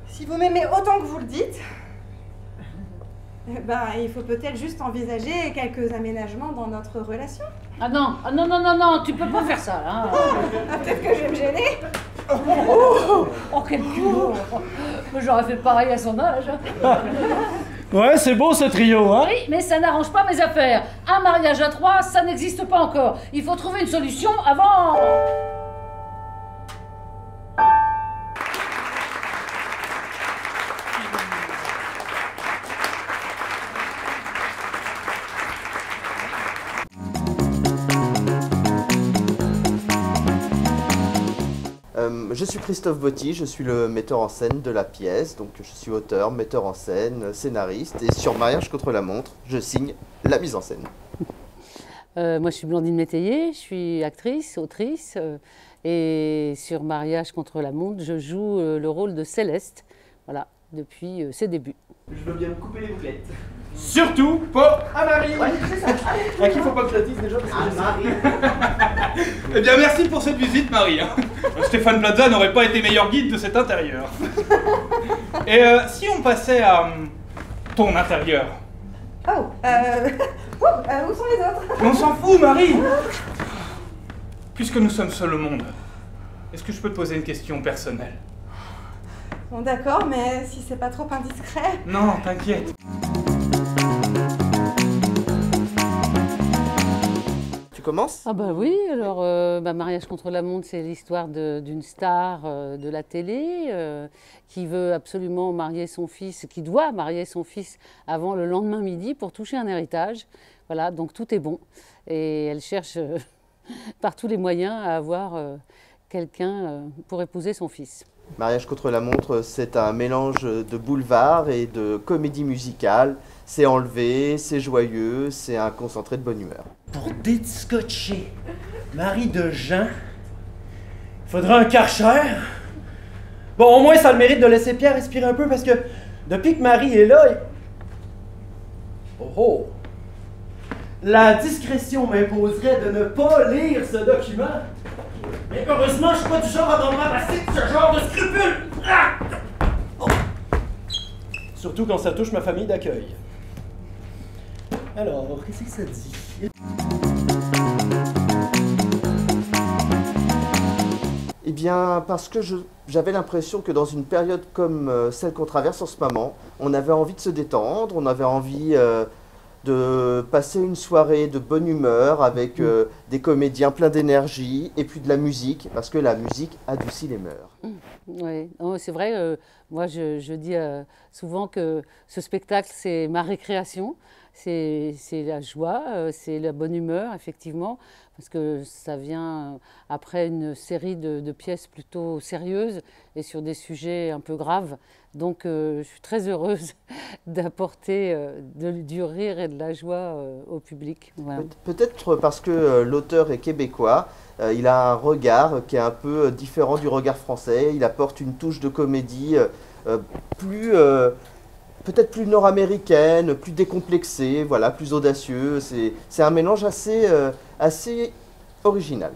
Si vous m'aimez autant que vous le dites, il faut peut-être juste envisager quelques aménagements dans notre relation. Ah non, non, tu peux pas faire ça, là. Peut-être que je vais me gêner. Oh, quel culot. Moi, j'aurais fait pareil à son âge. Ouais, c'est beau ce trio, hein? Oui, mais ça n'arrange pas mes affaires. Un mariage à 3, ça n'existe pas encore. Il faut trouver une solution avant... Je suis Christophe Botti, je suis le metteur en scène de la pièce, donc je suis auteur, metteur en scène, scénariste, et sur Mariage contre la montre, je signe la mise en scène. Moi, je suis Blandine Métayer, je suis actrice, autrice, et sur Mariage contre la montre, je joue le rôle de Céleste, voilà, depuis ses débuts. Je veux bien me couper les bouclettes. Surtout pas à Marie. Ouais, c'est ça. À qui faut pas que je la dise déjà parce que je sais. Marie. Eh bien, merci pour cette visite, Marie. Stéphane Plaza n'aurait pas été meilleur guide de cet intérieur. Et si on passait à ton intérieur? Où sont les autres? On s'en fout, Marie. Puisque nous sommes seuls au monde, est-ce que je peux te poser une question personnelle? Bon d'accord, mais si c'est pas trop indiscret... Non, t'inquiète. Tu commences? Ah bah oui, alors Mariage contre la montre, c'est l'histoire d'une star de la télé qui veut absolument marier son fils, qui doit marier son fils avant le lendemain midi pour toucher un héritage. Voilà, donc tout est bon. Et elle cherche par tous les moyens à avoir quelqu'un pour épouser son fils. Mariage contre la montre, c'est un mélange de boulevard et de comédie musicale. C'est enlevé, c'est joyeux, c'est un concentré de bonne humeur. Pour déscotcher Marie de Jean, il faudra un Karcher. Bon, au moins, ça a le mérite de laisser Pierre respirer un peu parce que depuis que Marie est là, oh! La discrétion m'imposerait de ne pas lire ce document. Mais heureusement, je suis pas du genre à m'embarrasser de ce genre de scrupules. Ah! Oh. Surtout quand ça touche ma famille d'accueil. Alors, qu'est-ce que ça dit? Eh bien, parce que j'avais l'impression que dans une période comme celle qu'on traverse en ce moment, on avait envie de se détendre, on avait envie de passer une soirée de bonne humeur avec des comédiens pleins d'énergie et puis de la musique, parce que la musique adoucit les mœurs. Oui, c'est vrai, moi je dis souvent que ce spectacle c'est ma récréation, c'est la joie, c'est la bonne humeur effectivement, parce que ça vient après une série de pièces plutôt sérieuses et sur des sujets un peu graves. Donc je suis très heureuse d'apporter du rire et de la joie au public. Voilà. Peut-être parce que l'auteur est québécois, il a un regard qui est un peu différent du regard français, il apporte une touche de comédie peut-être plus nord-américaine, plus décomplexée, voilà, plus audacieux. C'est un mélange assez original.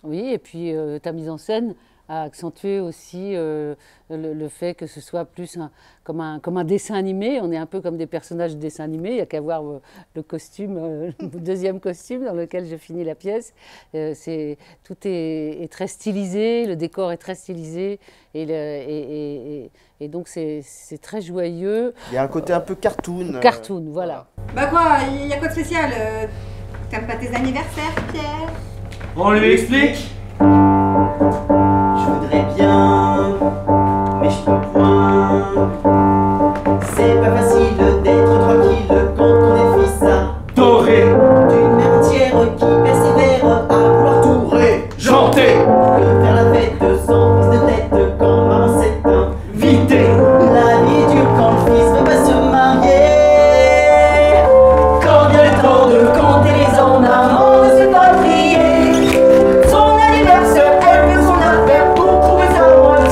Oui, et puis ta mise en scène a accentué aussi le fait que ce soit plus comme un dessin animé. On est un peu comme des personnages de dessin animé. Il n'y a qu'à voir le costume, le deuxième costume dans lequel je finis la pièce. Tout est très stylisé, le décor est très stylisé et donc c'est très joyeux. Il y a un côté un peu cartoon. Cartoon, voilà. Bah quoi, il y a quoi de spécial? T'aimes pas tes anniversaires, Pierre? On lui explique? Je voudrais bien, mais je peux point. C'est pas facile d'être tranquille quand on est fils Doré, d'une mère entière qui persévère à vouloir tout janté, que faire la fête sans prise de tête quand maman s'éteint. vidé, La vie est dure quand le fils veut pas se marier. Quand vient le temps de compter les ans, maman ne se fait pas prier. Son anniversaire, elle fait son affaire pour trouver sa moitié.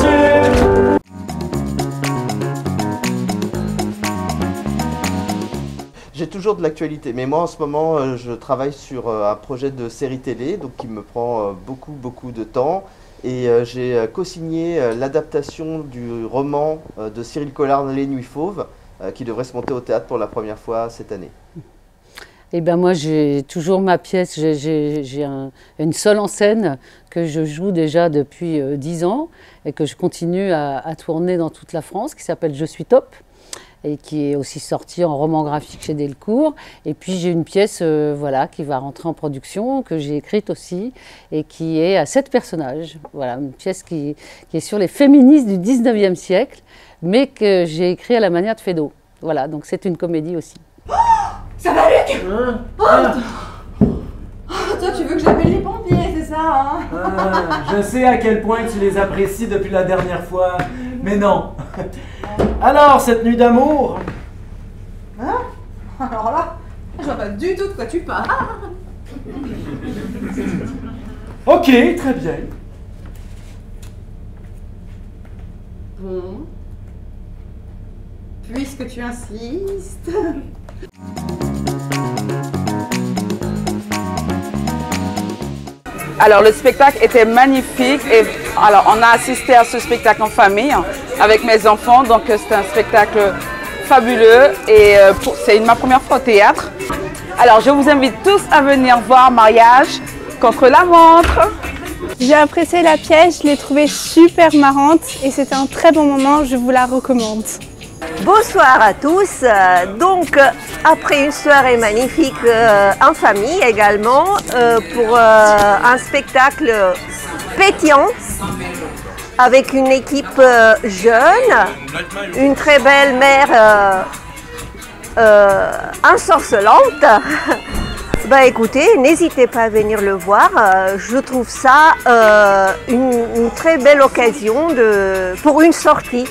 J'ai toujours de l'actualité, mais moi en ce moment je travaille sur un projet de série télé donc qui me prend beaucoup de temps et j'ai co-signé l'adaptation du roman de Cyril Collard, Les Nuits Fauves, qui devrait se monter au théâtre pour la première fois cette année. Eh bien moi j'ai toujours ma pièce, une seule en scène que je joue déjà depuis 10 ans et que je continue à tourner dans toute la France, qui s'appelle Je suis top et qui est aussi sortie en roman graphique chez Delcourt. Et puis j'ai une pièce voilà, qui va rentrer en production, que j'ai écrite aussi et qui est à 7 personnages. Voilà, une pièce qui est sur les féministes du 19e siècle mais que j'ai écrite à la manière de Feydeau. Voilà, donc c'est une comédie aussi. Ça va, Luc? Toi, tu veux que j'appelle les pompiers, c'est ça, hein? Je sais à quel point tu les apprécies depuis la dernière fois, mais non. Alors, cette nuit d'amour? Hein? Alors là, je vois pas du tout de quoi tu parles. Ok, très bien. Bon. Puisque tu insistes... Alors le spectacle était magnifique et alors on a assisté à ce spectacle en famille avec mes enfants, donc c'est un spectacle fabuleux et c'est ma première fois au théâtre. Alors je vous invite tous à venir voir Mariage contre la montre. J'ai apprécié la pièce, je l'ai trouvée super marrante et c'était un très bon moment, je vous la recommande. Bonsoir à tous. Donc, après une soirée magnifique en famille également, pour un spectacle pétillant, avec une équipe jeune, une très belle mère ensorcelante. Bah écoutez, n'hésitez pas à venir le voir. Je trouve ça une très belle occasion pour une sortie.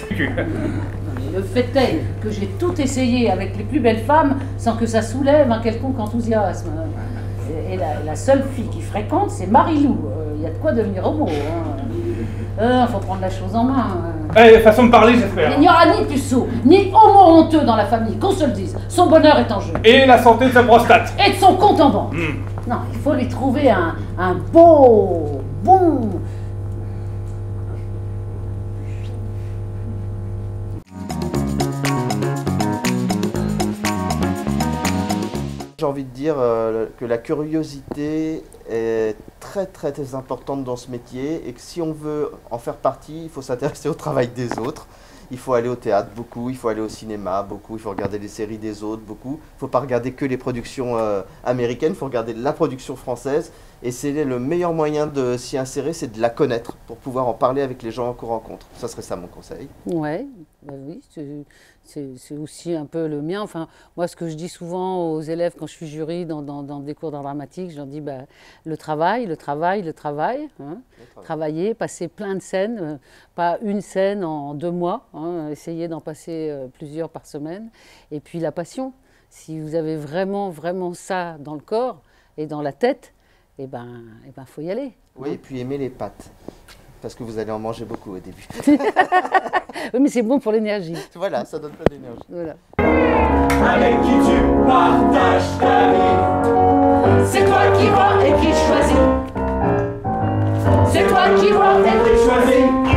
Le fait est que j'ai tout essayé avec les plus belles femmes sans que ça soulève un quelconque enthousiasme. Et la seule fille qui fréquente, c'est Marilou. Il y a de quoi devenir homo. Faut prendre la chose en main. Façon de parler, j'espère. Il n'y aura ni puceau, ni homo honteux dans la famille, qu'on se le dise. Son bonheur est en jeu. Et la santé de sa prostate. Et de son compte en banque. Non, il faut lui trouver un beau, bon... J'ai envie de dire que la curiosité est très importante dans ce métier et que si on veut en faire partie, il faut s'intéresser au travail des autres. Il faut aller au théâtre beaucoup, il faut aller au cinéma beaucoup, il faut regarder les séries des autres beaucoup. Il ne faut pas regarder que les productions américaines, il faut regarder la production française. Et c'est le meilleur moyen de s'y insérer, c'est de la connaître pour pouvoir en parler avec les gens qu'on rencontre. Ça serait ça mon conseil. Ouais, bah oui, c'est aussi un peu le mien. Enfin, moi, ce que je dis souvent aux élèves quand je suis jury dans des cours d'art dramatique, je leur dis le travail. Hein, travailler, passer plein de scènes, pas une scène en 2 mois, hein, essayer d'en passer plusieurs par semaine. Et puis la passion. Si vous avez vraiment ça dans le corps et dans la tête, eh ben, faut y aller. Oui, hein. Et puis aimer les pâtes, parce que vous allez en manger beaucoup au début. Oui, mais c'est bon pour l'énergie. Voilà, ça donne pas d'énergie. Voilà. Avec qui tu partages ta vie. C'est toi qui vois et qui choisis. C'est toi qui vois et qui choisis.